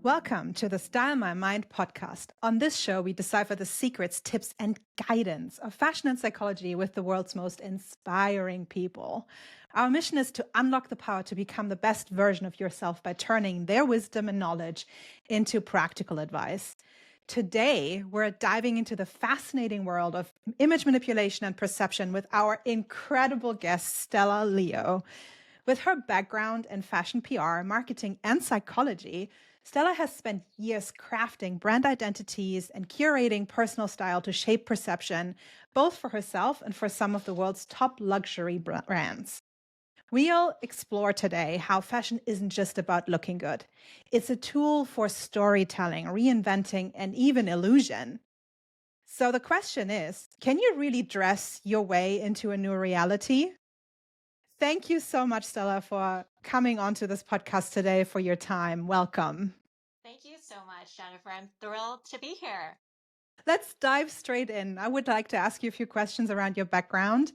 Welcome to the Style My Mind podcast. On this show, we decipher the secrets, tips, and guidance of fashion and psychology with the world's most inspiring people. Our mission is to unlock the power to become the best version of yourself by turning their wisdom and knowledge into practical advice. Today, we're diving into the fascinating world of image manipulation and perception with our incredible guest, Stella Leo. With her background in fashion PR, marketing, and psychology, Stella has spent years crafting brand identities and curating personal style to shape perception, both for herself and for some of the world's top luxury brands. We'll explore today how fashion isn't just about looking good. It's a tool for storytelling, reinventing, and even illusion. So the question is, can you really dress your way into a new reality? Thank you so much, Stella, for coming onto this podcast today, for your time. Welcome. Thank you so much, Jennifer. I'm thrilled to be here. Let's dive straight in. I would like to ask you a few questions around your background.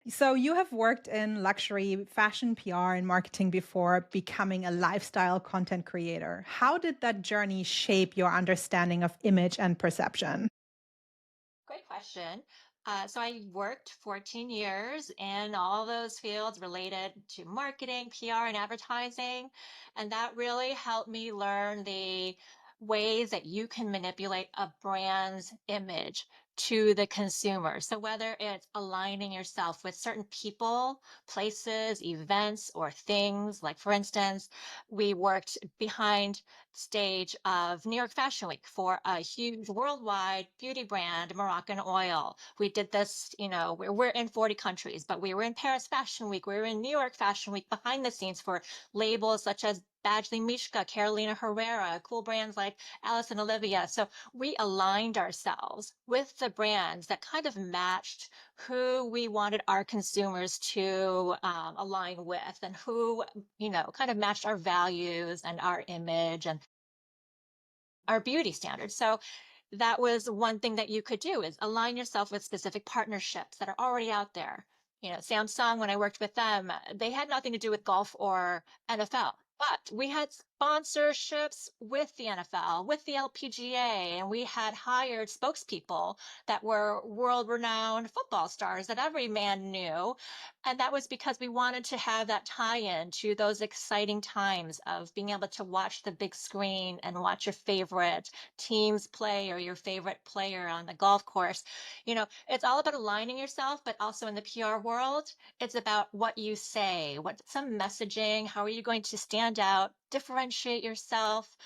So, you have worked in luxury fashion PR and marketing before becoming a lifestyle content creator. How did that journey shape your understanding of image and perception? Great question. So I worked 14 years in all those fields related to marketing, PR, and advertising. And that really helped me learn the ways that you can manipulate a brand's image to the consumer. So whether it's aligning yourself with certain people, places, events, or things, like for instance, we worked behind stage of New York Fashion Week for a huge worldwide beauty brand, Moroccan Oil. We did this, we're in 40 countries, but we were in Paris Fashion Week. We were in New York Fashion Week behind the scenes for labels such as Badgley Mishka, Carolina Herrera, cool brands like Alice and Olivia. So we aligned ourselves with the brands that kind of matched who we wanted our consumers to align with and who, kind of matched our values and our image and our beauty standards. So that was one thing that you could do is align yourself with specific partnerships that are already out there. Samsung, when I worked with them, they had nothing to do with golf or NFL, but we had sponsorships with the NFL, with the LPGA, and we had hired spokespeople that were world renowned football stars that every man knew. And that was because we wanted to have that tie in to those exciting times of being able to watch the big screen and watch your favorite teams play or your favorite player on the golf course. It's all about aligning yourself, but also in the PR world, it's about what you say, what some messaging, how are you going to stand out, differentiate yourself.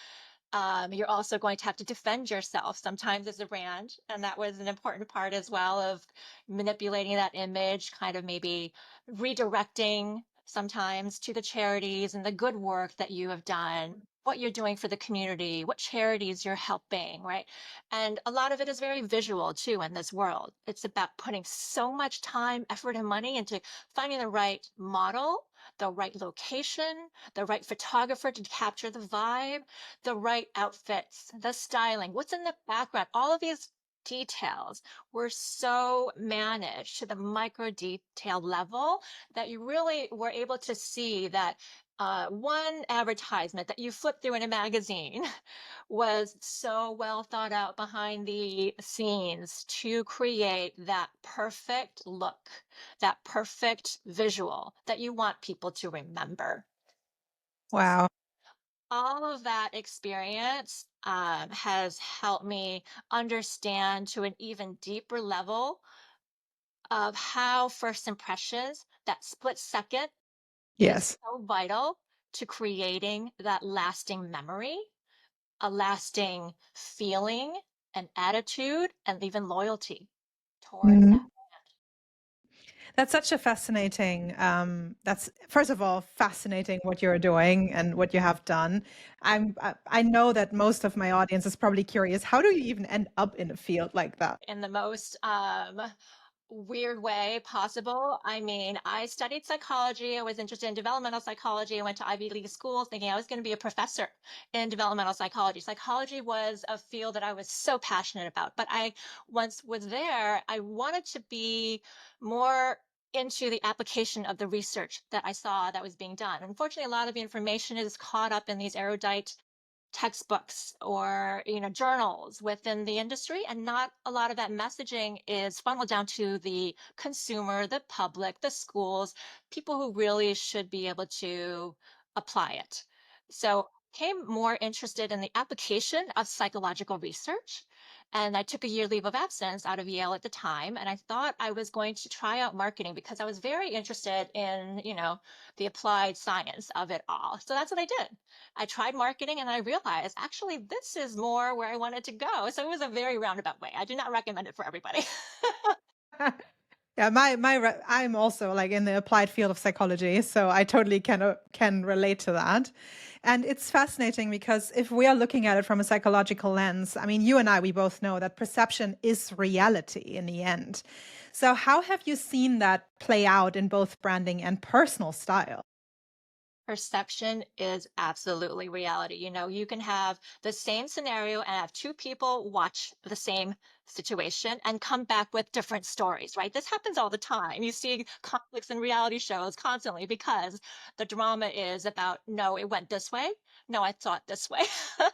You're also going to have to defend yourself sometimes as a brand. And that was an important part as well of manipulating that image, kind of maybe redirecting sometimes to the charities and the good work that you have done, what you're doing for the community, what charities you're helping, right? And a lot of it is very visual too in this world. It's about putting so much time, effort, and money into finding the right model, the right location, the right photographer to capture the vibe, the right outfits, the styling, what's in the background, all of these details were so managed to the micro detail level that you really were able to see that one advertisement that you flipped through in a magazine was so well thought out behind the scenes to create that perfect look, that perfect visual that you want people to remember. Wow. All of that experience has helped me understand to an even deeper level of how first impressions, that split second, is Yes. so vital to creating that lasting memory, a lasting feeling, an attitude, and even loyalty towards that. Mhm. That's such a fascinating, that's first of all, fascinating what you're doing and what you have done. I know that most of my audience is probably curious, how do you even end up in a field like that? In the most weird way possible. I mean, I studied psychology. I was interested in developmental psychology. I went to Ivy League schools thinking I was going to be a professor in developmental psychology. Psychology was a field that I was so passionate about. But I once was there, I wanted to be more into the application of the research that I saw that was being done. Unfortunately, a lot of the information is caught up in these erudite textbooks or journals within the industry, and not a lot of that messaging is funneled down to the consumer, the public, the schools, people who really should be able to apply it. So became more interested in the application of psychological research, and I took a year leave of absence out of Yale at the time, and I thought I was going to try out marketing because I was very interested in the applied science of it all. So that's what I did. I tried marketing and I realized actually this is more where I wanted to go. So it was a very roundabout way. I do not recommend it for everybody. Yeah, I'm also like in the applied field of psychology, so I totally can relate to that. And it's fascinating because if we are looking at it from a psychological lens, I mean, you and I, we both know that perception is reality in the end. So how have you seen that play out in both branding and personal style? Perception is absolutely reality. You can have the same scenario and have two people watch the same situation and come back with different stories, right? This happens all the time. You see conflicts in reality shows constantly because the drama is about, no, it went this way. No, I thought this way. So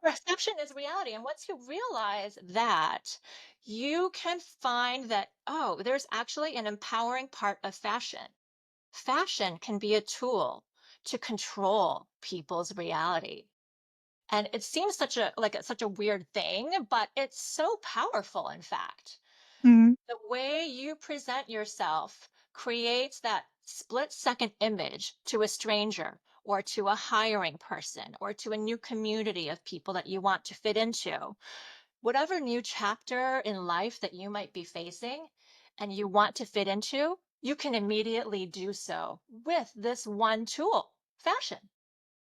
perception is reality. And once you realize that, you can find that, oh, there's actually an empowering part of fashion. Fashion can be a tool to control people's reality. And it seems such a weird thing, but it's so powerful, in fact. Mhm. The way you present yourself creates that split-second image to a stranger or to a hiring person or to a new community of people that you want to fit into. Whatever new chapter in life that you might be facing and you want to fit into, you can immediately do so with this one tool, fashion.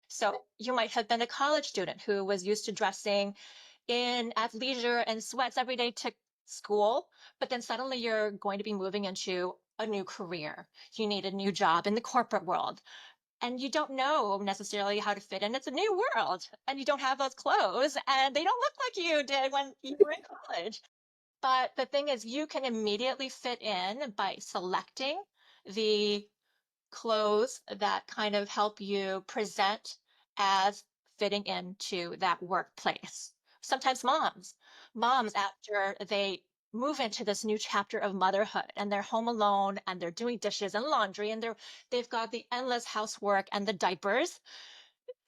So you might have been a college student who was used to dressing in athleisure and sweats every day to school, but then suddenly you're going to be moving into a new career. You need a new job in the corporate world, and you don't know necessarily how to fit in. It's a new world, and you don't have those clothes, and they don't look like you did when you were in college. But the thing is, you can immediately fit in by selecting the clothes that kind of help you present as fitting into that workplace. Sometimes moms after they move into this new chapter of motherhood and they're home alone and they're doing dishes and laundry and they've got the endless housework and the diapers,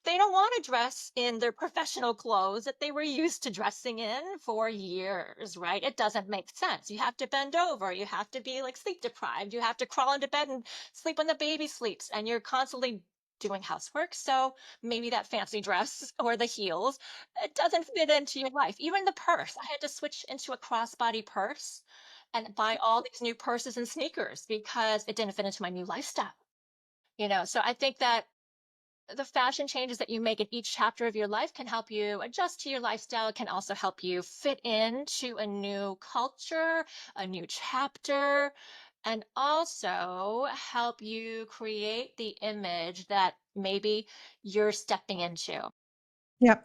they don't want to dress in their professional clothes that they were used to dressing in for years, right? It doesn't make sense. You have to bend over, you have to be like sleep deprived, you have to crawl into bed and sleep when the baby sleeps, and you're constantly doing housework. So maybe that fancy dress or the heels, it doesn't fit into your life. Even the purse, I had to switch into a crossbody purse and buy all these new purses and sneakers because it didn't fit into my new lifestyle. So I think that the fashion changes that you make in each chapter of your life can help you adjust to your lifestyle. It can also help you fit into a new culture, a new chapter, and also help you create the image that maybe you're stepping into. Yeah.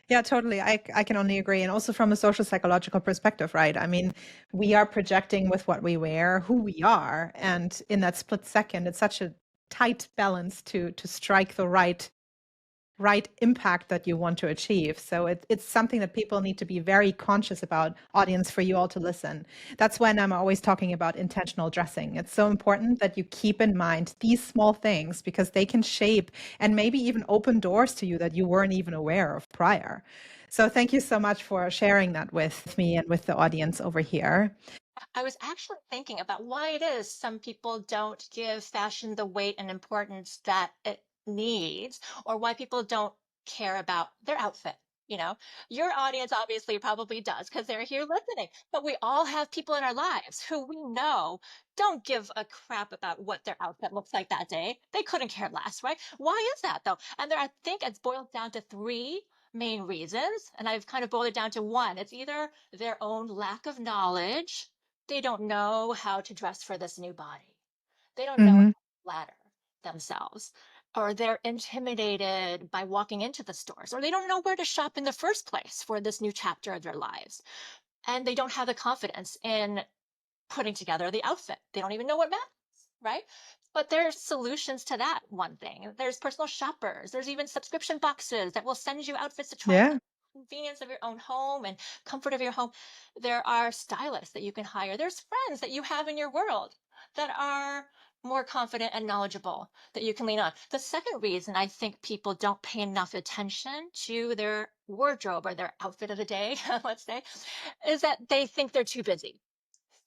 Yeah, totally. I can only agree. And also from a social psychological perspective, right? I mean, we are projecting with what we wear who we are. And in that split second, it's such a tight balance to strike the right impact that you want to achieve. So it's something that people need to be very conscious about, audience, for you all to listen. That's when I'm always talking about intentional dressing. It's so important that you keep in mind these small things because they can shape and maybe even open doors to you that you weren't even aware of prior. So thank you so much for sharing that with me and with the audience over here. I was actually thinking about why it is some people don't give fashion the weight and importance that it needs, or why people don't care about their outfit. You know, your audience obviously probably does because they're here listening, but we all have people in our lives who we know don't give a crap about what their outfit looks like that day. They couldn't care less, right? Why is that though? And I think it's boiled down to three main reasons, and I've kind of boiled it down to one. It's either their own lack of knowledge. They don't know how to dress for this new body. They don't know how Hmm. to flatter themselves, or they're intimidated by walking into the stores, or they don't know where to shop in the first place for this new chapter of their lives. And they don't have the confidence in putting together the outfit. They don't even know what matters. right? But there's solutions to that one thing. There's personal shoppers. There's even subscription boxes that will send you outfits to try on Yeah. convenience of your own home and comfort of your home. There are stylists that you can hire. There's friends that you have in your world that are more confident and knowledgeable that you can lean on. The second reason I think people don't pay enough attention to their wardrobe or their outfit of the day, let's say, is that they think they're too busy.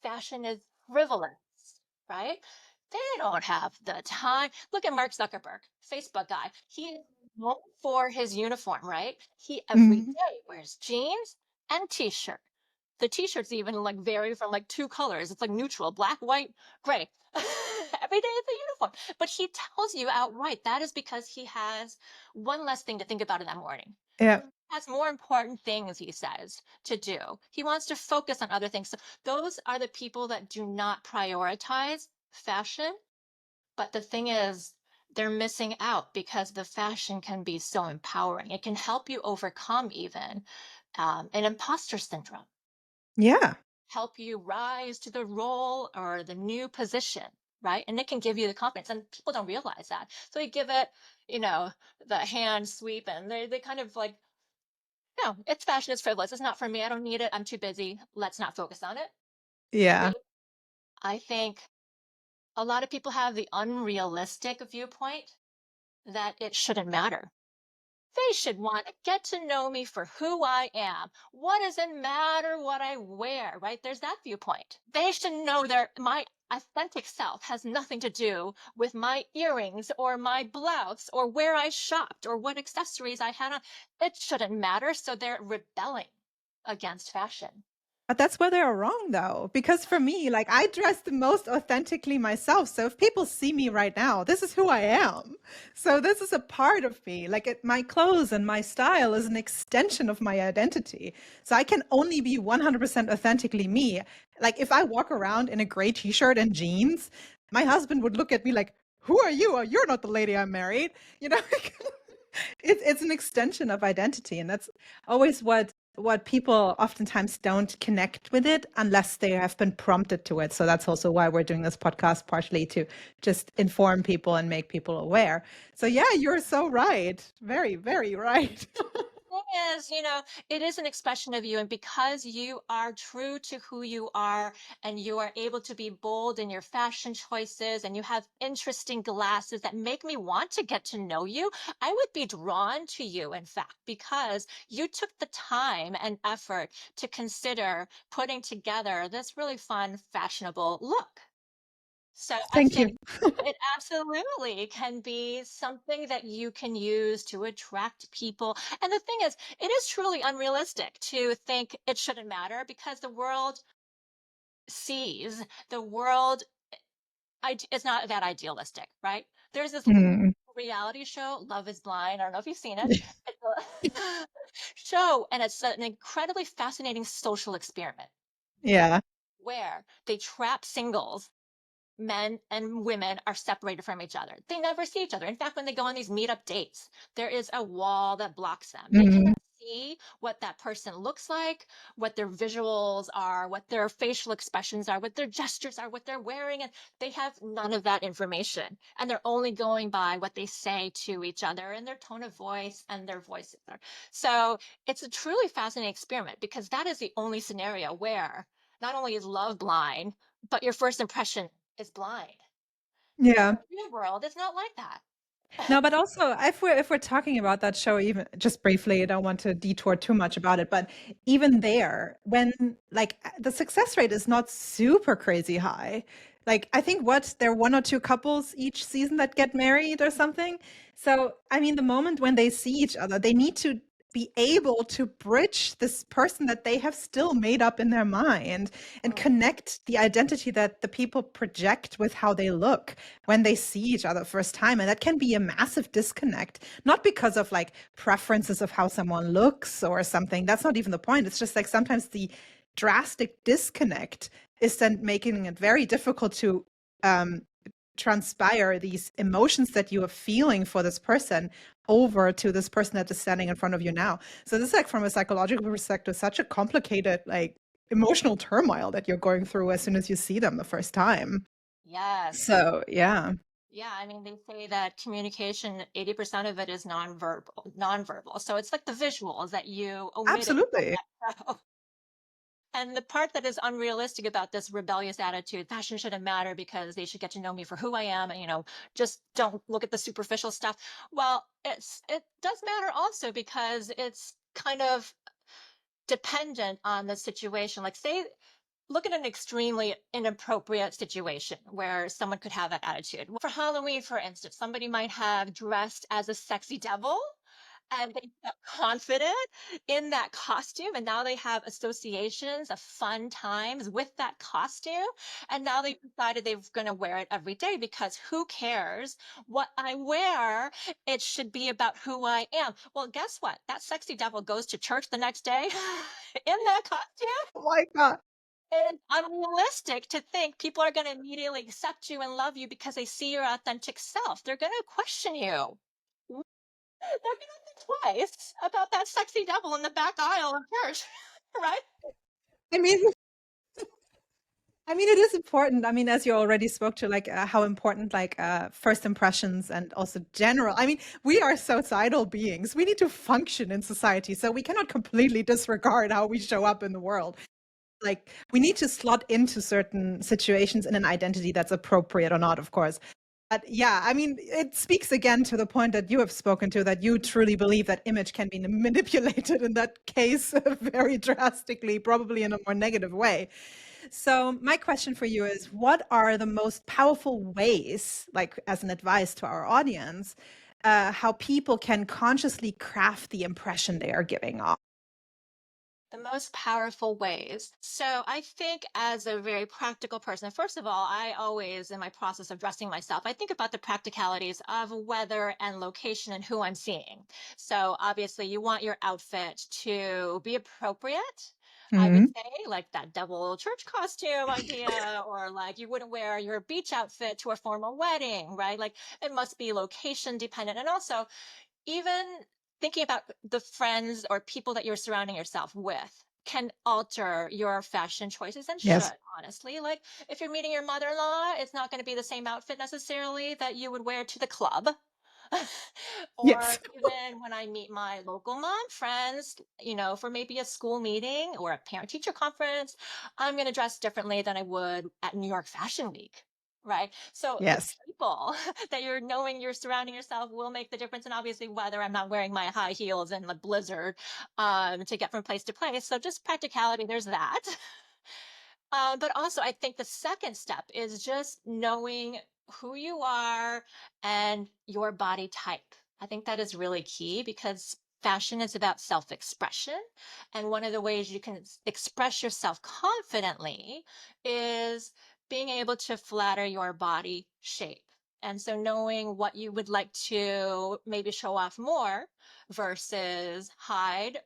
Fashion is frivolous, right? They don't have the time. Look at Mark Zuckerberg, Facebook guy. He is known for his uniform, right? He every Mhm. day wears jeans and t-shirt. The t-shirts even like vary from like two colors. It's like neutral, black, white, gray. Every day it's a uniform. But he tells you outright that is because he has one less thing to think about in that morning. Yeah. Has more important things, he says, to do. He wants to focus on other things. So those are the people that do not prioritize fashion. But the thing is, they're missing out because the fashion can be so empowering. It can help you overcome even an imposter syndrome, Yeah. help you rise to the role or the new position, right? And it can give you the confidence. And people don't realize that. So they give it, the hand sweep and they kind of like, no, it's fashion, it's frivolous. It's not for me. I don't need it. I'm too busy. Let's not focus on it. Yeah. Me, I think a lot of people have the unrealistic viewpoint that it shouldn't matter. They should want to get to know me for who I am. What does it matter what I wear, right? There's that viewpoint. They should know my authentic self has nothing to do with my earrings or my blouse or where I shopped or what accessories I had on. It shouldn't matter. So they're rebelling against fashion. But that's where they're wrong, though, because for me, like I dress the most authentically myself. So if people see me right now, this is who I am. So this is a part of me. Like my clothes and my style is an extension of my identity. So I can only be 100% authentically me. Like if I walk around in a gray t-shirt and jeans, my husband would look at me like, "Who are you? Oh, you're not the lady I married." You know, it's an extension of identity, and that's always what people oftentimes don't connect with it unless they have been prompted to it. So that's also why we're doing this podcast, partially to just inform people and make people aware. So yeah, you're so right. Very, very right. Thing is, it is an expression of you. And because you are true to who you are and you are able to be bold in your fashion choices and you have interesting glasses that make me want to get to know you, I would be drawn to you, in fact, because you took the time and effort to consider putting together this really fun, fashionable look. So I Thank you. think it absolutely can be something that you can use to attract people. And the thing is, it is truly unrealistic to think it shouldn't matter because the world sees the world it's not that idealistic, right? There's this Mm. reality show, Love is Blind. I don't know if you've seen it. It's a show, and it's an incredibly fascinating social experiment Yeah. where they trap singles. Men and women are separated from each other. They never see each other. In fact, when they go on these meetup dates, there is a wall that blocks them. They Mm. cannot see what that person looks like, what their visuals are, what their facial expressions are, what their gestures are, what they're wearing. And they have none of that information. And they're only going by what they say to each other and their tone of voice and their voices. So it's a truly fascinating experiment because that is the only scenario where not only is love blind, but your first impression is blind. In Yeah. the real world, it's not like that. No, but also if we're talking about that show, even just briefly, I don't want to detour too much about it, but even there, when like the success rate is not super crazy high. Like I think there are one or two couples each season that get married or something. So I mean, the moment when they see each other, they need to be able to bridge this person that they have still made up in their mind and Mm, connect the identity that the people project with how they look when they see each other first time. And that can be a massive disconnect, not because of like preferences of how someone looks or something. That's not even the point. It's just like sometimes the drastic disconnect is then making it very difficult to um, transpire these emotions that you are feeling for this person over to this person that is standing in front of you now. So this is like from a psychological perspective, such a complicated like emotional turmoil that you're going through as soon as you see them the first time. Yes. So, yeah, Yeah, I mean, they say that communication, 80% of it is nonverbal. So it's like the visuals that you omitted from absolutely. that show. And the part that is unrealistic about this rebellious attitude, fashion shouldn't matter because they should get to know me for who I am and, just don't look at the superficial stuff. Well, it does matter also because it's kind of dependent on the situation. Like, say, look at an extremely inappropriate situation where someone could have that attitude. For Halloween, for instance, somebody might have dressed as a sexy devil and they felt confident in that costume. And now they have associations of fun times with that costume. And now they decided they're going to wear it every day because who cares what I wear? It should be about who I am. Well, guess what? That sexy devil goes to church the next day in that costume. Oh my God. It is unrealistic to think people are going to immediately accept you and love you because they see your authentic self. They're going to question you. They're going to think twice about that sexy devil in the back aisle of church, right? I mean, it is important. I mean, as you already spoke to, like how important, like first impressions and also general. I mean, we are societal beings. We need to function in society, so we cannot completely disregard how we show up in the world. Like, we need to slot into certain situations in an identity that's appropriate or not, of course. But yeah, I mean, it speaks again to the point that you have spoken to, that you truly believe that image can be manipulated in that case very drastically, probably in a more negative way. So my question for you is, what are the most powerful ways, like as an advice to our audience, how people can consciously craft the impression they are giving off? The most powerful ways. So I think as a very practical person, first of all, I always, in my process of dressing myself, I think about the practicalities of weather and location and who I'm seeing. So obviously, you want your outfit to be appropriate. I would Hmm. say, like that devil church costume idea, or like you wouldn't wear your beach outfit to a formal wedding, right? Like it must be location dependent. And also, even thinking about the friends or people that you're surrounding yourself with can alter your fashion choices and Yes. should, honestly. Like if you're meeting your mother-in-law, it's not going to be the same outfit necessarily that you would wear to the club. Or Yes. even when I meet my local mom friends, for maybe a school meeting or a parent teacher conference, I'm going to dress differently than I would at New York Fashion Week. Right. So the Yes. people that you're knowing you're surrounding yourself will make the difference. And obviously, whether I'm not wearing my high heels in the blizzard to get from place to place. So just practicality, there's that. But also, I think the second step is just knowing who you are and your body type. I think that is really key because fashion is about self expression. And one of the ways you can express yourself confidently is being able to flatter your body shape. And so, knowing what you would like to maybe show off more versus hide,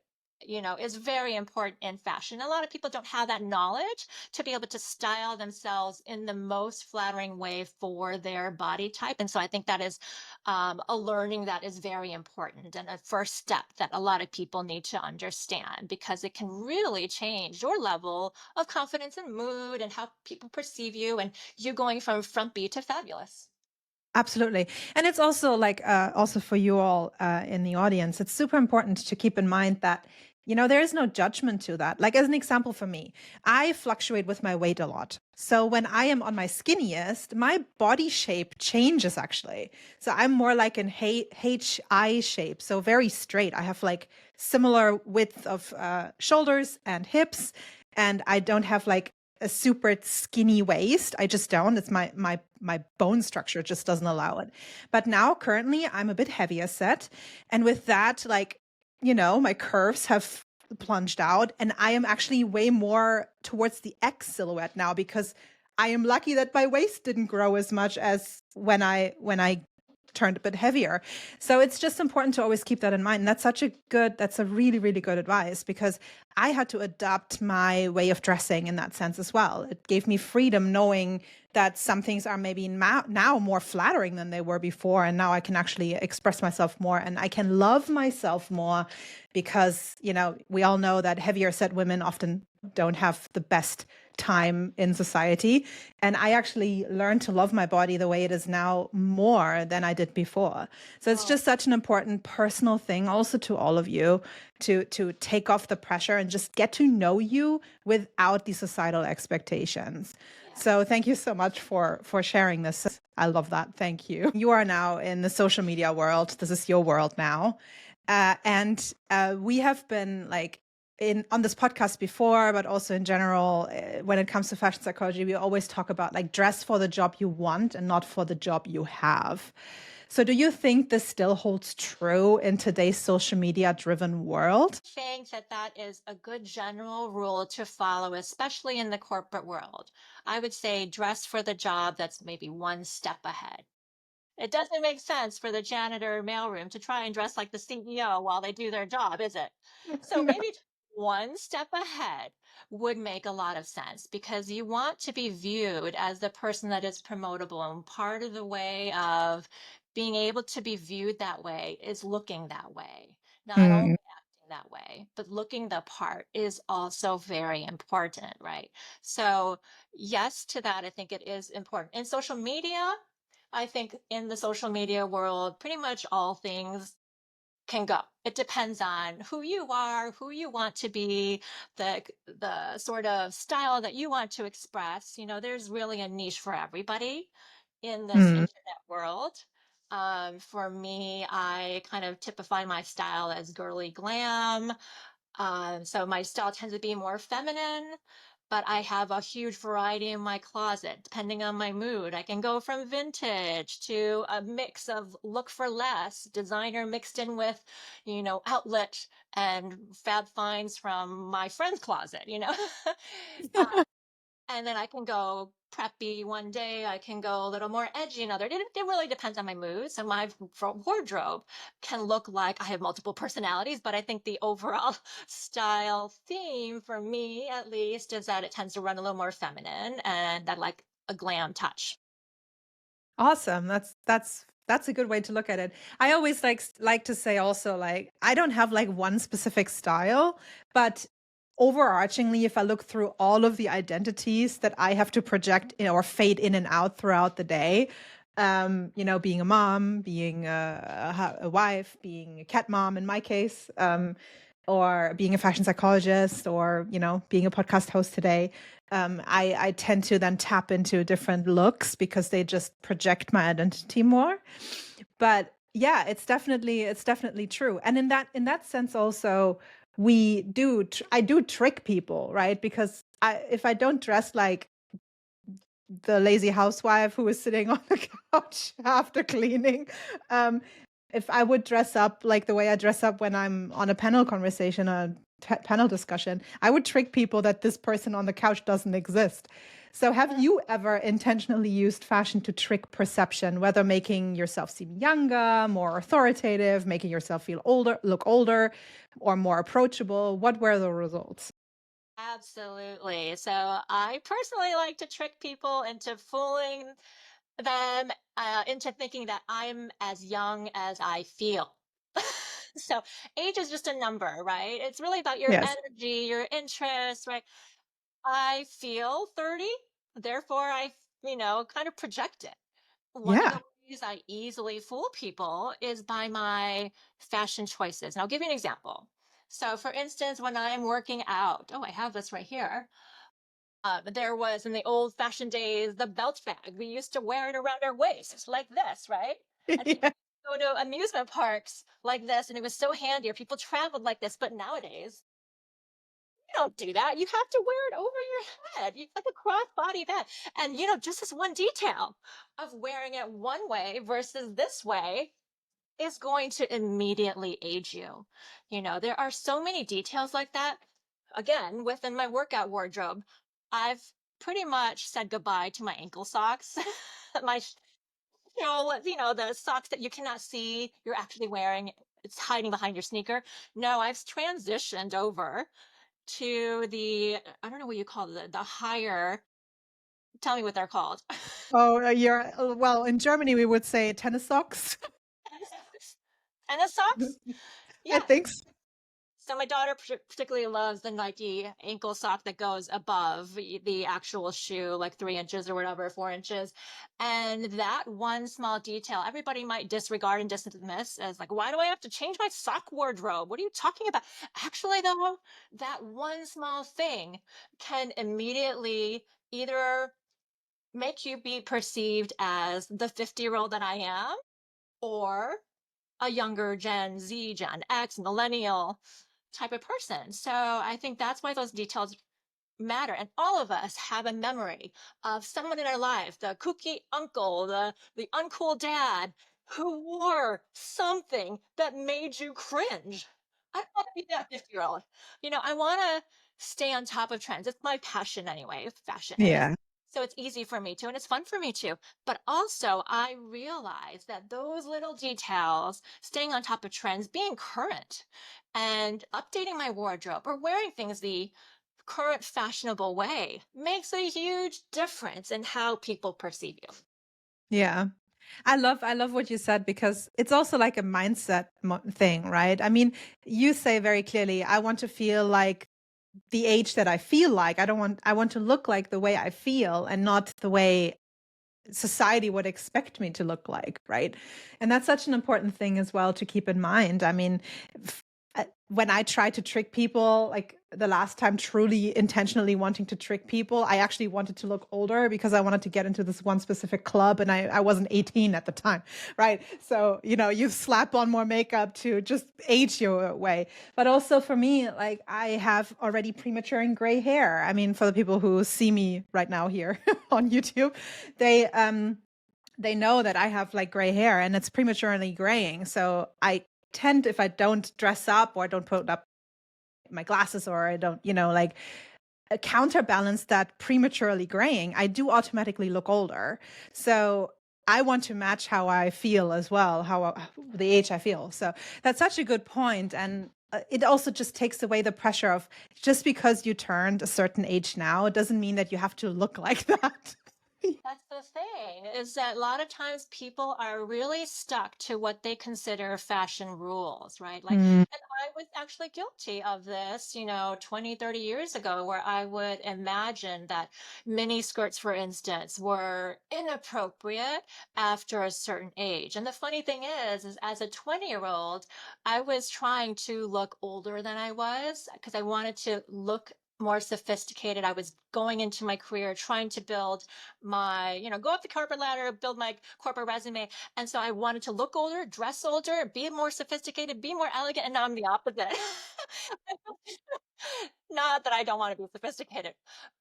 is very important in fashion. A lot of people don't have that knowledge to be able to style themselves in the most flattering way for their body type. And so I think that is a learning that is very important and a first step that a lot of people need to understand because it can really change your level of confidence and mood and how people perceive you and you going from frumpy to fabulous. Absolutely. And it's also like, also for you all in the audience, it's super important to keep in mind that, there is no judgment to that. Like, as an example for me, I fluctuate with my weight a lot. So when I am on my skinniest, my body shape changes actually. So I'm more like an HI shape. So very straight. I have like similar width of shoulders and hips. And I don't have like a super skinny waist. I just don't. It's my bone structure just doesn't allow it. But now currently I'm a bit heavier set. And with that, like, my curves have plunged out and I am actually way more towards the X silhouette now because I am lucky that my waist didn't grow as much as when I turned a bit heavier. So it's just important to always keep that in mind. And that's a really, really good advice because I had to adapt my way of dressing in that sense as well. It gave me freedom knowing that some things are maybe now more flattering than they were before. And now I can actually express myself more and I can love myself more because, we all know that heavier set women often don't have the best time in society. And I actually learned to love my body the way it is now more than I did before. So it's Oh, just such an important personal thing also to all of you to take off the pressure and just get to know you without the societal expectations. So yes. thank you so much for sharing this. I love that. Thank you. You are now in the social media world. This is your world now. And we have been like in on this podcast before, but also in general, when it comes to fashion psychology, we always talk about like dress for the job you want and not for the job you have. So do you think this still holds true in today's social media driven world? I think that that is a good general rule to follow, especially in the corporate world. I would say dress for the job that's maybe one step ahead. It doesn't make sense for the janitor mailroom to try and dress like the CEO while they do their job, is it? So No. maybe one step ahead would make a lot of sense because you want to be viewed as the person that is promotable. And part of the way of being able to be viewed that way is looking that way, not only Mm, acting that way, but looking the part is also very important, right? So, yes, to that, I think it is important. In social media, I think in the social media world, pretty much all things can go. It depends on who you are, who you want to be, the sort of style that you want to express. You know, there's really a niche for everybody in this mm. internet world. For me, I kind of typify my style as girly glam. So my style tends to be more feminine, but I have a huge variety in my closet depending on my mood. I can go from vintage to a mix of look for less, designer mixed in with, outlet and fab finds from my friend's closet, and then I can go preppy one day. I can go a little more edgy another. It really depends on my mood. So my wardrobe can look like I have multiple personalities, but I think the overall style theme for me, at least, is that it tends to run a little more feminine and that like a glam touch. Awesome. That's a good way to look at it. I always like to say also like I don't have like one specific style, but overarchingly if I look through all of the identities that I have to project or fade in and out throughout the day, being a mom, being a wife, being a cat mom in my case, or being a fashion psychologist, or being a podcast host today, I tend to then tap into different looks because they just project my identity more. But yeah, it's definitely true. And in that sense also, I do trick people, right? Because if I don't dress like the lazy housewife who is sitting on the couch after cleaning, um, if I would dress up like the way I dress up when I'm on a panel conversation, a panel discussion, I would trick people that this person on the couch doesn't exist. So, have you ever intentionally used fashion to trick perception, whether making yourself seem younger, more authoritative, making yourself feel older, look older, or more approachable? What were the results? Absolutely. So I personally like to trick people into fooling them into thinking that I'm as young as I feel. So age is just a number, right? It's really about your Yes. energy, your interests, right? I feel 30, therefore kind of project it. One of the Yeah. ways I easily fool people is by my fashion choices. And I'll give you an example. So, for instance, when I'm working out, oh, I have this right here. There was in the old fashioned days the belt bag. We used to wear it around our waist like this, right? And people Yeah. go to amusement parks like this, and it was so handy. Or people traveled like this. But nowadays, you don't do that. You have to wear it over your head. You like a crossbody bag. And just this one detail of wearing it one way versus this way is going to immediately age you. There are so many details like that. Again, within my workout wardrobe, I've pretty much said goodbye to my ankle socks. my, the socks that you cannot see, you're actually wearing, it's hiding behind your sneaker. No, I've transitioned over to I don't know what you call the higher, tell me what they're called. Oh, well, in Germany, we would say tennis socks. Tennis socks. Tennis socks? I Yeah. think so. So my daughter particularly loves the Nike ankle sock that goes above the actual shoe, like 3 inches or whatever, 4 inches. And that one small detail, everybody might disregard and dismiss as like, why do I have to change my sock wardrobe? What are you talking about? Actually, though, that one small thing can immediately either make you be perceived as the 50-year-old that I am, or a younger Gen Z, Gen X, millennial type of person. So I think that's why those details matter. And all of us have a memory of someone in our life, the kooky uncle, the uncool dad who wore something that made you cringe. I don't want to be that 50-year-old. I want to stay on top of trends. It's my passion anyway, fashion is. Yeah. So it's easy for me to, and it's fun for me too. But also, I realize that those little details, staying on top of trends, being current, and updating my wardrobe or wearing things the current fashionable way makes a huge difference in how people perceive you. Yeah. I love what you said because it's also like a mindset thing, right? I mean, you say very clearly, I want to feel like the age that I feel like. I want to look like the way I feel and not the way society would expect me to look like, right? And that's such an important thing as well to keep in mind. I mean, when I try to trick people, like the last time truly intentionally wanting to trick people, I actually wanted to look older because I wanted to get into this one specific club and I wasn't 18 at the time, right? So, you slap on more makeup to just age your way. But also for me, like I have already premature and gray hair. I mean, for the people who see me right now here on YouTube, they know that I have like gray hair and it's prematurely graying. So I tend, if I don't dress up or I don't put up my glasses or I don't, like counterbalance that prematurely graying, I do automatically look older. So I want to match how I feel as well, the age I feel. So that's such a good point. And it also just takes away the pressure of just because you turned a certain age now, it doesn't mean that you have to look like that. That's the thing, is that a lot of times people are really stuck to what they consider fashion rules, right? Like, Mm, and I was actually guilty of this, 20, 30 years ago, where I would imagine that mini skirts, for instance, were inappropriate after a certain age. And the funny thing is as a 20-year-old, I was trying to look older than I was because I wanted to look more sophisticated. I was going into my career trying to build go up the corporate ladder, build my corporate resume. And so I wanted to look older, dress older, be more sophisticated, be more elegant. And now I'm the opposite. Not that I don't want to be sophisticated,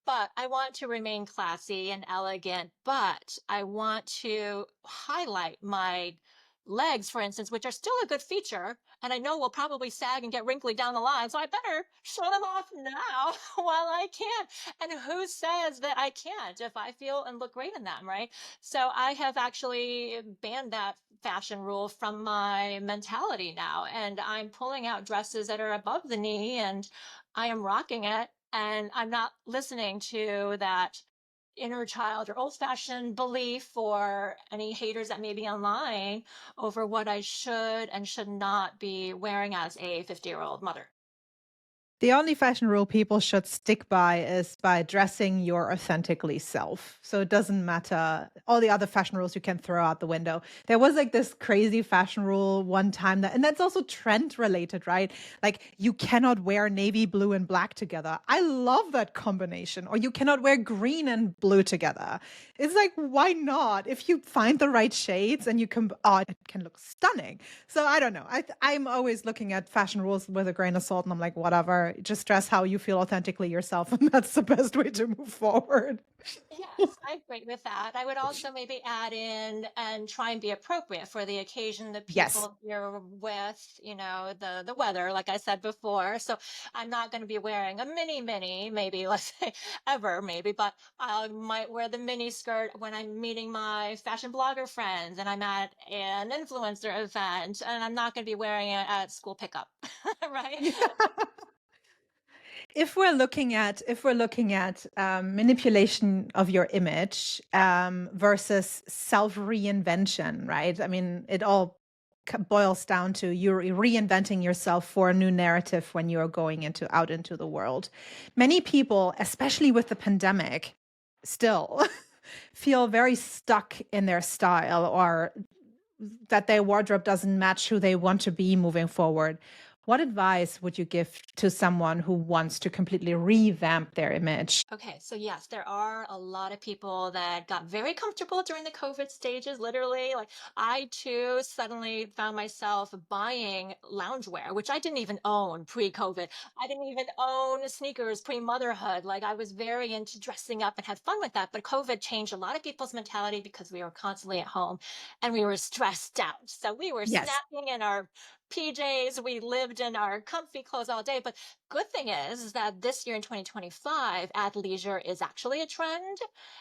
but I want to remain classy and elegant, but I want to highlight my legs, for instance, which are still a good feature. And I know will probably sag and get wrinkly down the line. So I better show them off now while I can. And who says that I can't if I feel and look great in them, right? So I have actually banned that fashion rule from my mentality now. And I'm pulling out dresses that are above the knee and I am rocking it. And I'm not listening to that inner child or old fashioned belief or any haters that may be online over what I should and should not be wearing as a 50-year-old mother. The only fashion rule people should stick by is by dressing your authentically self. So it doesn't matter. All the other fashion rules you can throw out the window. There was like this crazy fashion rule one time and that's also trend related, right? Like you cannot wear navy blue and black together. I love that combination. Or you cannot wear green and blue together. It's like, why not? If you find the right shades and you can, it can look stunning. So I don't know. I'm always looking at fashion rules with a grain of salt and I'm like, whatever, just dress how you feel authentically yourself. And that's the best way to move forward. Yes, I agree with that. I would also maybe add in and try and be appropriate for the occasion, the Yes. people you're with, the weather, like I said before. So I'm not going to be wearing a mini, maybe let's say ever, maybe, but I might wear the mini skirt when I'm meeting my fashion blogger friends and I'm at an influencer event, and I'm not going to be wearing it at school pickup, right? Yeah. If we're looking at manipulation of your image versus self reinvention, right? I mean, it all boils down to you're reinventing yourself for a new narrative when you're going out into the world. Many people, especially with the pandemic, still feel very stuck in their style, or that their wardrobe doesn't match who they want to be moving forward. What advice would you give to someone who wants to completely revamp their image? Okay, so yes, there are a lot of people that got very comfortable during the COVID stages, literally. Like I too suddenly found myself buying loungewear, which I didn't even own pre-COVID. I didn't even own sneakers pre-motherhood. Like I was very into dressing up and had fun with that. But COVID changed a lot of people's mentality because we were constantly at home and we were stressed out. So we were Yes. snapping in our PJs, we lived in our comfy clothes all day. But good thing is that this year in 2025, athleisure is actually a trend.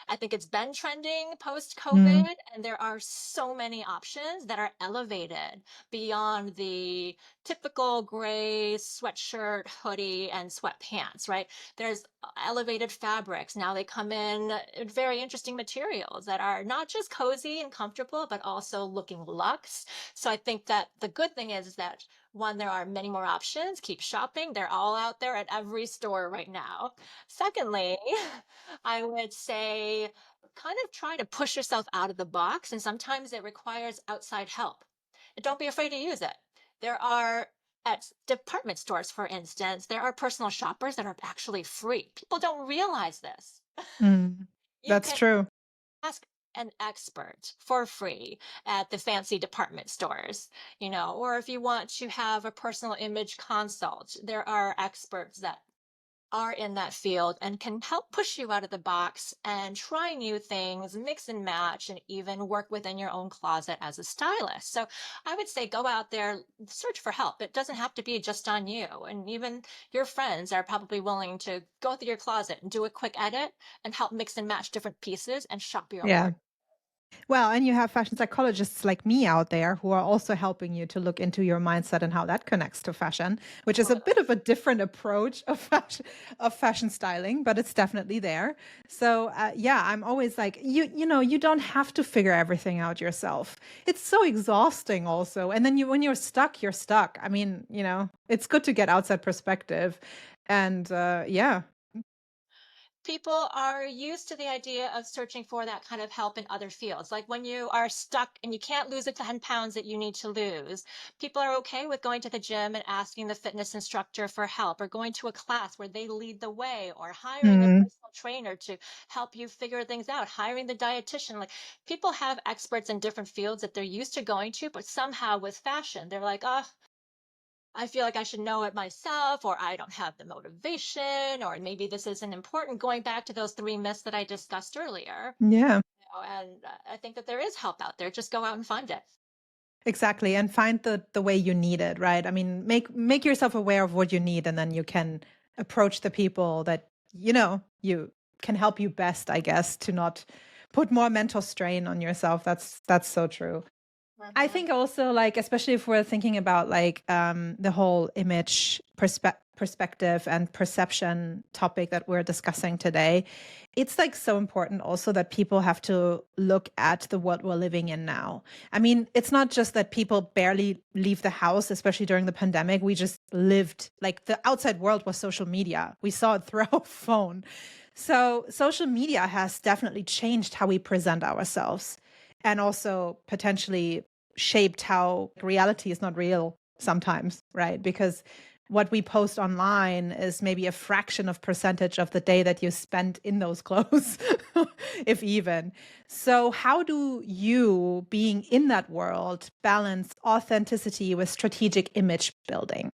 I think it's been trending post Mm, COVID, and there are so many options that are elevated beyond the typical gray sweatshirt, hoodie, and sweatpants, right? There's elevated fabrics. Now they come in very interesting materials that are not just cozy and comfortable, but also looking luxe. So I think that the good thing is that one, there are many more options. Keep shopping. They're all out there at every store right now. Secondly, I would say kind of try to push yourself out of the box. And sometimes it requires outside help. And don't be afraid to use it. There are at department stores, for instance, there are personal shoppers that are actually free. People don't realize this. mm. You That's can true. ask an expert for free at the fancy department stores, or if you want to have a personal image consult, there are experts that are in that field and can help push you out of the box and try new things, mix and match, and even work within your own closet as a stylist. So I would say go out there, search for help. It doesn't have to be just on you. And even your friends are probably willing to go through your closet and do a quick edit and help mix and match different pieces and shop your own Yeah. wardrobe. Well, and you have fashion psychologists like me out there who are also helping you to look into your mindset and how that connects to fashion, which is a bit Totally. of a different approach of fashion styling, but it's definitely there. So, yeah, I'm always like, you don't have to figure everything out yourself. It's so exhausting also. And then when you're stuck, you're stuck. I mean, it's good to get outside perspective. And yeah. People are used to the idea of searching for that kind of help in other fields. Like when you are stuck and you can't lose the 10 pounds that you need to lose, people are okay with going to the gym and asking the fitness instructor for help, or going to a class where they lead the way, or hiring a Mm, personal trainer to help you figure things out, hiring the dietitian. Like people have experts in different fields that they're used to going to, but somehow with fashion, they're like, oh, I feel like I should know it myself, or I don't have the motivation, or maybe this isn't important. Going back to those three myths that I discussed earlier, yeah. and I think that there is help out there. Just go out and find it. Exactly, and find the way you need it, right? I mean, make yourself aware of what you need, and then you can approach the people that you can help you best, I guess, to not put more mental strain on yourself. That's so true. I Mhm. think also, like, especially if we're thinking about like the whole image perspective and perception topic that we're discussing today, it's like so important also that people have to look at the world we're living in now. I mean, it's not just that people barely leave the house, especially during the pandemic. We just lived, like, the outside world was social media. We saw it through our phone. So social media has definitely changed how we present ourselves, and also potentially shaped how reality is not real sometimes, right? Because what we post online is maybe a fraction of percentage of the day that you spent in those clothes, if even. So how do you, being in that world, balance authenticity with strategic image building?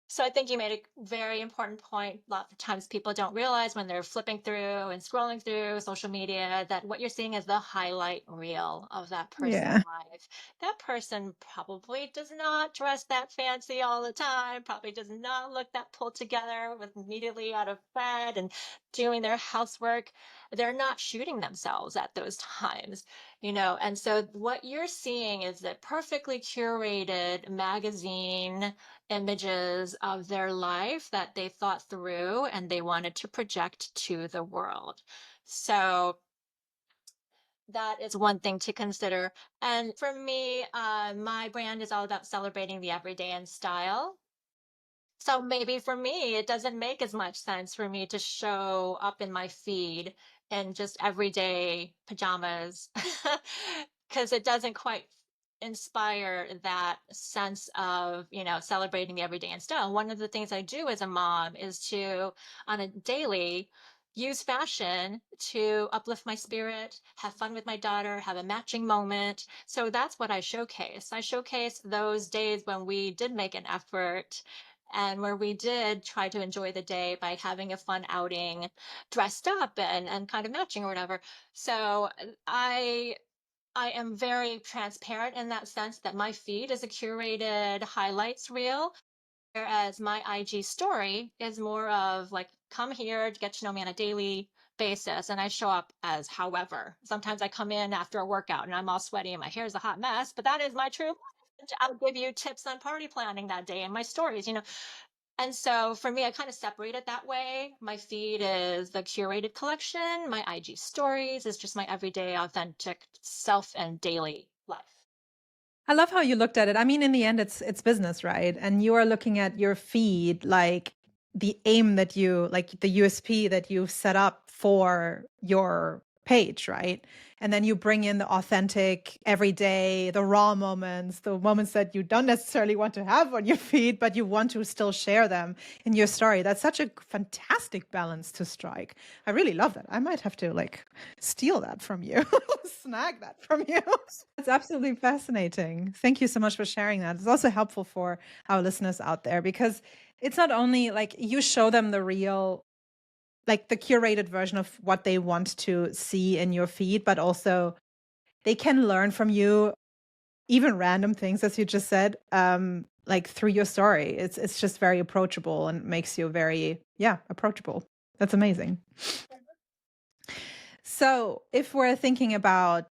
So I think you made a very important point. A lot of times people don't realize when they're flipping through and scrolling through social media that what you're seeing is the highlight reel of that person's Yeah. life. That person probably does not dress that fancy all the time, probably does not look that pulled together with immediately out of bed and doing their housework. They're not shooting themselves at those times, and so what you're seeing is that perfectly curated magazine images of their life that they thought through and they wanted to project to the world. So That is one thing to consider. And for me, my brand is all about celebrating the everyday in style. So maybe for me, it doesn't make as much sense for me to show up in my feed in just everyday pajamas because it doesn't quite inspire that sense of, celebrating the everyday in style. One of the things I do as a mom is to, on a daily, use fashion to uplift my spirit, have fun with my daughter, have a matching moment. So that's what I showcase. I showcase those days when we did make an effort and where we did try to enjoy the day by having a fun outing dressed up and kind of matching or whatever. So I am very transparent in that sense that my feed is a curated highlights reel, whereas my IG story is more of like, come here to get to know me on a daily basis. And I show up as however. Sometimes I come in after a workout and I'm all sweaty and my hair is a hot mess, but that is my true. I'll give you tips on party planning that day in my stories. And so for me, I kind of separate it that way. My feed is the curated collection. My IG stories is just my everyday authentic self and daily life. I love how you looked at it. I mean, in the end, it's business, right? And you are looking at your feed like the aim that you like the USP that you've set up for your page, right? And then you bring in the authentic, everyday, the raw moments, the moments that you don't necessarily want to have on your feed, but you want to still share them in your story. That's such a fantastic balance to strike. I really love that. I might have to like steal that from you, snag that from you. It's absolutely fascinating. Thank you so much for sharing that. It's also helpful for our listeners out there because it's not only like you show them the real, like the curated version of what they want to see in your feed, but also they can learn from you even random things, as you just said, like through your story. It's just very approachable and makes you very, yeah, approachable. That's amazing. So if we're thinking about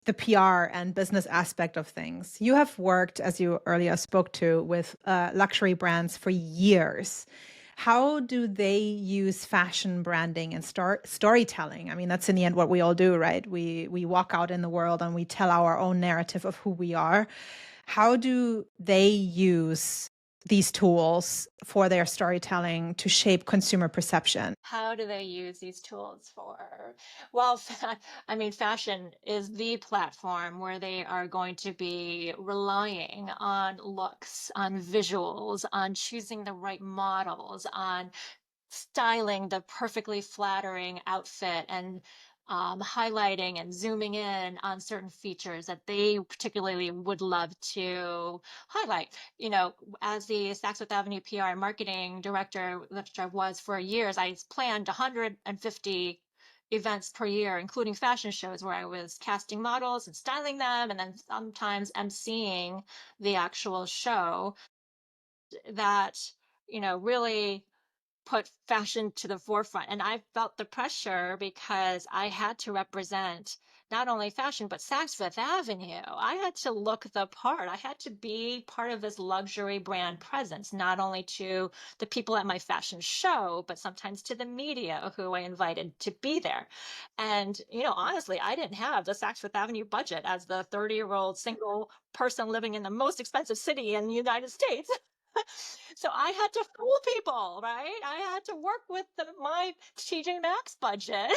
the PR and business aspect of things. You have worked, as you earlier spoke to, with luxury brands for years. How do they use fashion branding and storytelling? I mean, that's in the end what we all do, right? We walk out in the world and we tell our own narrative of who we are. How do they use these tools for their storytelling to shape consumer perception? How do they use these tools for? Well, I mean, fashion is the platform where they are going to be relying on looks, on visuals, on choosing the right models, on styling the perfectly flattering outfit and highlighting and zooming in on certain features that they particularly would love to highlight. As the Saks Fifth Avenue PR and marketing director, which I was for years, I planned 150 events per year, including fashion shows where I was casting models and styling them, and then sometimes emceeing the actual show that, really put fashion to the forefront. And I felt the pressure because I had to represent not only fashion, but Saks Fifth Avenue. I had to look the part. I had to be part of this luxury brand presence, not only to the people at my fashion show, but sometimes to the media who I invited to be there. And, honestly, I didn't have the Saks Fifth Avenue budget as the 30-year-old single person living in the most expensive city in the United States. So I had to fool people, right? I had to work with my TJ Maxx budget.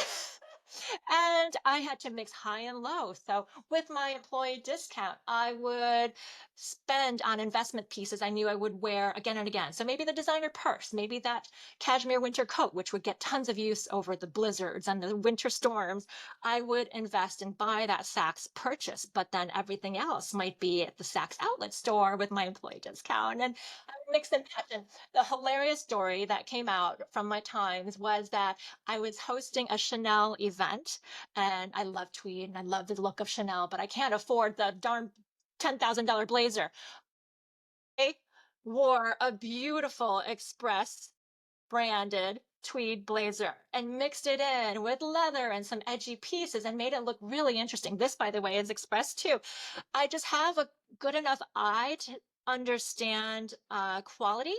And I had to mix high and low. So with my employee discount, I would spend on investment pieces I knew I would wear again and again. So maybe the designer purse, maybe that cashmere winter coat, which would get tons of use over the blizzards and the winter storms. I would invest and buy that Saks purchase, but then everything else might be at the Saks outlet store with my employee discount. And I would mix and match. And the hilarious story that came out from my times was that I was hosting a Chanel event and I love tweed and I love the look of Chanel, but I can't afford the darn $10,000 blazer. I wore a beautiful Express branded tweed blazer and mixed it in with leather and some edgy pieces and made it look really interesting. This, by the way, is Express too. I just have a good enough eye to understand quality,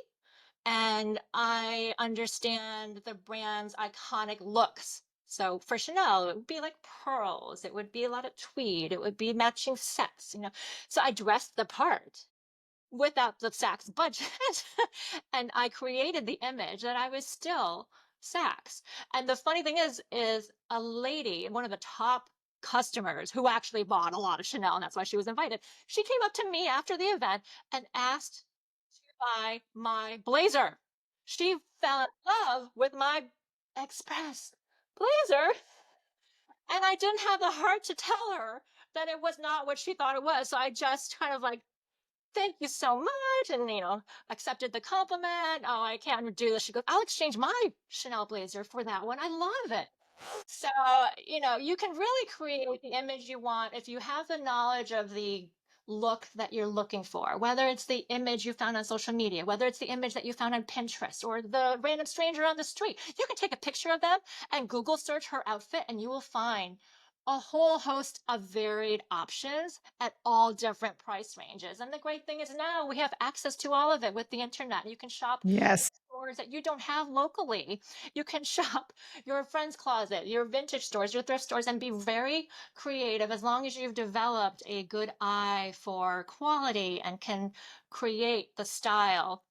and I understand the brand's iconic looks. So for Chanel, it would be like pearls, it would be a lot of tweed, it would be matching sets, So I dressed the part without the Saks budget. And I created the image that I was still Saks. And the funny thing is a lady, one of the top customers who actually bought a lot of Chanel, and that's why she was invited. She came up to me after the event and asked to buy my blazer. She fell in love with my Express blazer. And I didn't have the heart to tell her that it was not what she thought it was. So I just kind of like, thank you so much. And, accepted the compliment. Oh, I can't do this. She goes, I'll exchange my Chanel blazer for that one. I love it. So, you can really create the image you want if you have the knowledge of the look that you're looking for, whether it's the image you found on social media, whether it's the image that you found on Pinterest or the random stranger on the street. You can take a picture of them and Google search her outfit, and you will find a whole host of varied options at all different price ranges. And the great thing is now we have access to all of it with the internet. You can shop Yes. stores that you don't have locally. You can shop your friend's closet, your vintage stores, your thrift stores, and be very creative as long as you've developed a good eye for quality and can create the style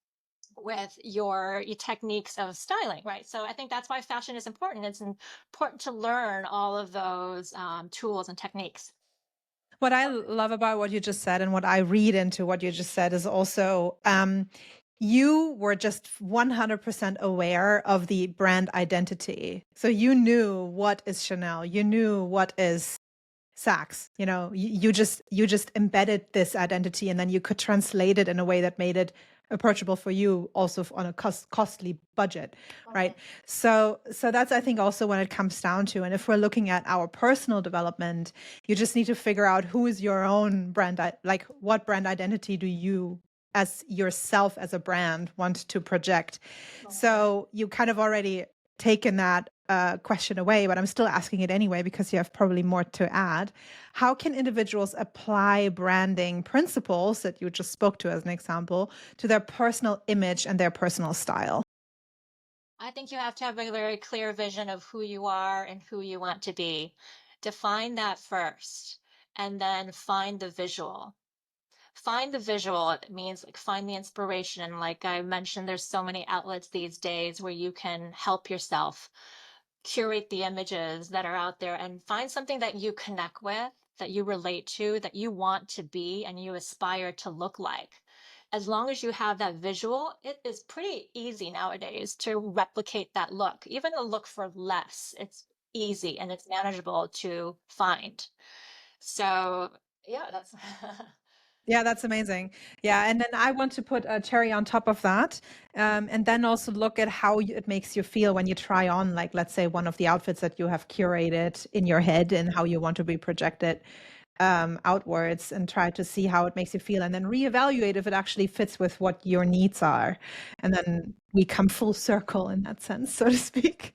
with your techniques of styling, right? So I think that's why fashion is important. It's important to learn all of those tools and techniques. What I love about what you just said and what I read into what you just said is also you were just 100% aware of the brand identity. So you knew what is Chanel, you knew what is Saks. You just embedded this identity, and then you could translate it in a way that made it approachable for you, also on a costly budget, right? So that's, I think, also when it comes down to, and if we're looking at our personal development, you just need to figure out who is your own brand, like what brand identity do you as yourself as a brand want to project. So you kind of already taken that question away, but I'm still asking it anyway because you have probably more to add. How can individuals apply branding principles that you just spoke to as an example to their personal image and their personal style? I think you have to have a very clear vision of who you are and who you want to be. Define that first, and then find the visual. Find the visual. It means like find the inspiration. Like I mentioned, there's so many outlets these days where you can help yourself curate the images that are out there and find something that you connect with, that you relate to, that you want to be, and you aspire to look like. As long as you have that visual, it is pretty easy nowadays to replicate that look, even a look for less. It's easy and it's manageable to find. So, yeah, that's. Yeah, that's amazing. Yeah, and then I want to put a cherry on top of that, and then also look at how it makes you feel when you try on, like, let's say, one of the outfits that you have curated in your head and how you want to be projected outwards, and try to see how it makes you feel, and then reevaluate if it actually fits with what your needs are. And then we come full circle in that sense, so to speak.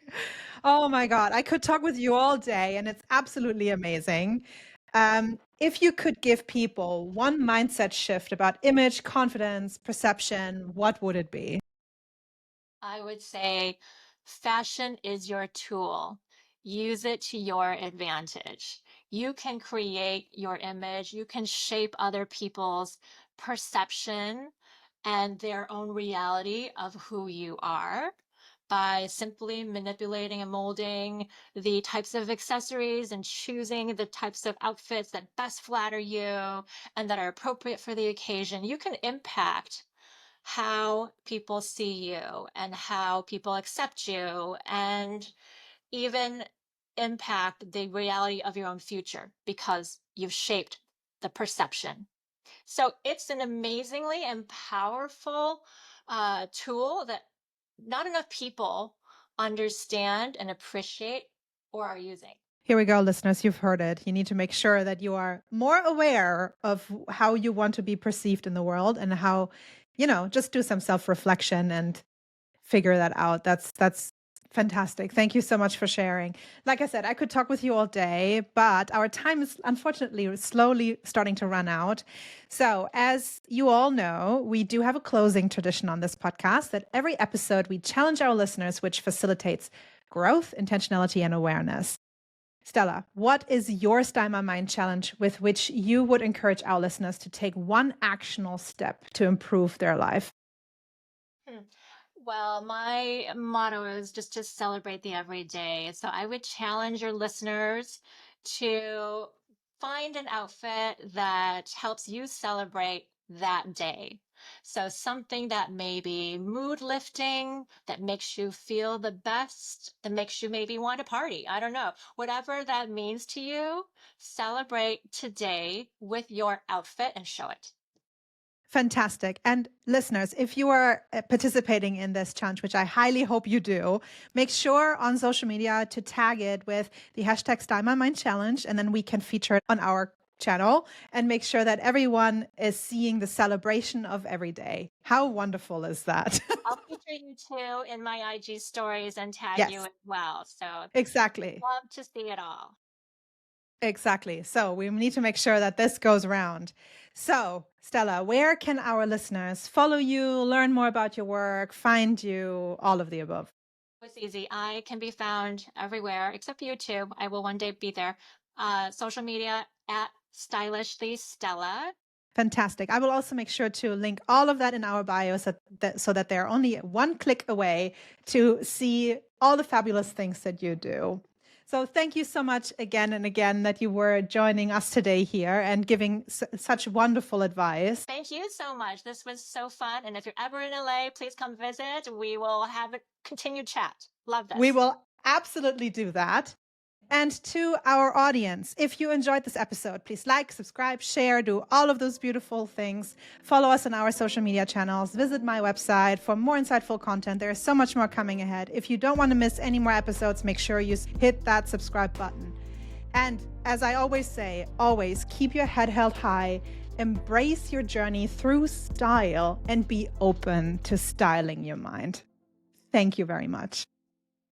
Oh my God, I could talk with you all day, and it's absolutely amazing. If you could give people one mindset shift about image, confidence, perception, what would it be? I would say fashion is your tool. Use it to your advantage. You can create your image, you can shape other people's perception and their own reality of who you are by simply manipulating and molding the types of accessories and choosing the types of outfits that best flatter you and that are appropriate for the occasion. You can impact how people see you and how people accept you, and even impact the reality of your own future because you've shaped the perception. So it's an amazingly and powerful tool that not enough people understand and appreciate or are using. Here we go, listeners. You've heard it. You need to make sure that you are more aware of how you want to be perceived in the world, and how, just do some self-reflection and figure that out. That's fantastic. Thank you so much for sharing. Like I said, I could talk with you all day, but our time is unfortunately slowly starting to run out. So, as you all know, we do have a closing tradition on this podcast that every episode we challenge our listeners, which facilitates growth, intentionality, and awareness. Stella, what is your Style My Mind challenge with which you would encourage our listeners to take one actionable step to improve their life? Hmm. Well, my motto is just to celebrate the everyday. So I would challenge your listeners to find an outfit that helps you celebrate that day. So something that may be mood lifting, that makes you feel the best, that makes you maybe want to party. I don't know. Whatever that means to you, celebrate today with your outfit and show it. Fantastic. And listeners, if you are participating in this challenge, which I highly hope you do, make sure on social media to tag it with the hashtag Style My Mind Challenge, and then we can feature it on our channel and make sure that everyone is seeing the celebration of every day. How wonderful is that? I'll feature you too in my IG stories and tag you Yes, as well. So exactly. love to see it all. Exactly. So we need to make sure that this goes around. So, Stella, where can our listeners follow you, learn more about your work, find you, all of the above? It's easy. I can be found everywhere except YouTube. I will one day be there. Social media at Stylishly Stella. Fantastic. I will also make sure to link all of that in our bio so that they're only one click away to see all the fabulous things that you do. So thank you so much again and again that you were joining us today here and giving such wonderful advice. Thank you so much. This was so fun. And if you're ever in LA, please come visit. We will have a continued chat. Love We this. will absolutely do that. And to our audience, if you enjoyed this episode, please like, subscribe, share, do all of those beautiful things. Follow us on our social media channels. Visit my website for more insightful content. There is so much more coming ahead. If you don't want to miss any more episodes, make sure you hit that subscribe button. And as I always say, always keep your head held high, embrace your journey through style, and be open to styling your mind. Thank you very much.